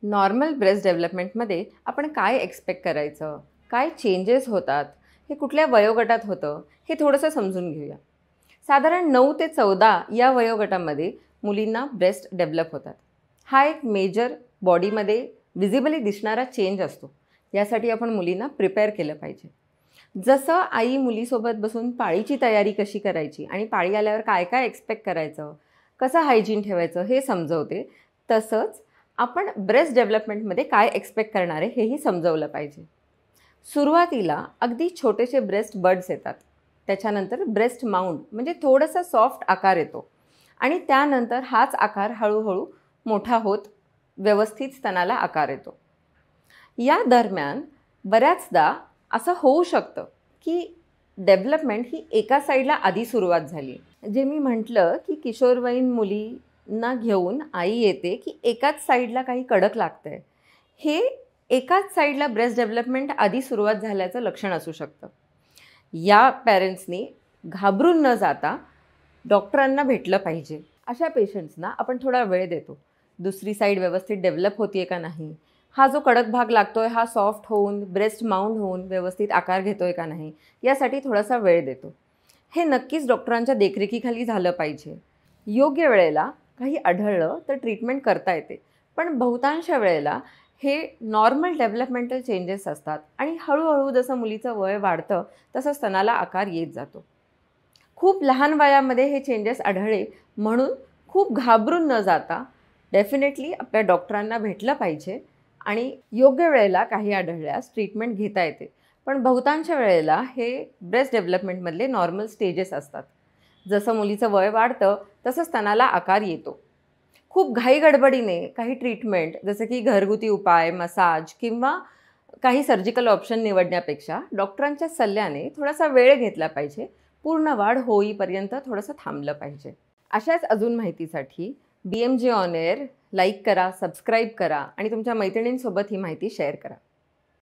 Normal breast डेव्हलपमेंटमध्ये आपण काय expect करायचं, काय चेंजेस होतात, हे कुठल्या वयोगटात होतं, हे थोडंसं समजून घेऊया. साधारण 9 ते 14 या वयोगटामध्ये मुलींना ब्रेस्ट डेव्हलप होतात. हा एक मेजर बॉडीमध्ये विजिबली दिसणारा चेंज असतो. यासाठी आपण मुलींना प्रिपेअर केलं पाहिजे. जसं आई मुलीसोबत बसून पाळीची तयारी कशी करायची आणि पाळी आल्यावर काय काय एक्सपेक्ट करायचं, कसं हायजीन ठेवायचं हे समजवते, तसंच आपण ब्रेस्ट डेव्हलपमेंटमध्ये काय एक्सपेक्ट करणार आहे हेही समजवलं पाहिजे. सुरुवातीला अगदी छोटेसे ब्रेस्ट बड्स येतात. त्याच्यानंतर ब्रेस्ट माउंट म्हणजे थोडासा सॉफ्ट आकार येतो आणि त्यानंतर हाच आकार हळूहळू मोठा होत व्यवस्थित स्तनाला आकार येतो. या दरम्यान बऱ्याचदा असं होऊ शकतं की डेव्हलपमेंट ही एका साईडला आधी सुरुवात झाली. जे मी म्हटलं की किशोरवयीन मुलींना घेऊन आई येते की एकाच साईडला काही कडक लागतंय, हे एकाच साईडला ब्रेस्ट डेव्हलपमेंट आधी सुरुवात झाल्याचं लक्षण असू शकतं. या पॅरेंट्सनी घाबरून न जाता डॉक्टरांना भेटलं पाहिजे. अशा पेशंट्सना आपण थोडा वेळ देतो. दुसरी साईड व्यवस्थित डेव्हलप होती आहे का नाही, हा जो कडक भाग लागतोय हा सॉफ्ट होऊन ब्रेस्ट माउंट होऊन व्यवस्थित आकार घेतोय का नाही, यासाठी थोडासा वेळ देतो. हे नक्कीच डॉक्टरांच्या देखरेखीखाली झालं पाहिजे. योग्य वेळेला काही आढळलं तर ट्रीटमेंट करता येते, पण बहुतांश वेळेला हे नॉर्मल डेव्हलपमेंटल चेंजेस असतात आणि हळूहळू जसं मुलीचं वय वाढतं तसं स्तनाला आकार येत जातो. खूप लहान वयामध्ये हे चेंजेस आढळले म्हणून खूप घाबरून न जाता डेफिनेटली आपल्या डॉक्टरांना भेटलं पाहिजे आणि योग्य वेळेला काही आढळल्यास ट्रीटमेंट घेता येते. पण बहुतांश वेळेला हे ब्रेस्ट डेव्हलपमेंटमधले नॉर्मल स्टेजेस असतात. जसं मुलीचं वय वाढतं तसं स्तनाला आकार येतो. खूप घाईगडबडीने काही ट्रीटमेंट जसं की घरगुती उपाय, मसाज किंवा काही सर्जिकल ऑप्शन निवडण्यापेक्षा डॉक्टरांच्या सल्ल्याने थोडासा वेळ घेतला पाहिजे. पूर्ण वाढ होईपर्यंत थोडंसं थांबलं पाहिजे. अशाच अजून माहितीसाठी BMJ ऑन एअर लाईक करा, सबस्क्राईब करा आणि तुमच्या मैत्रिणींसोबत ही माहिती शेअर करा.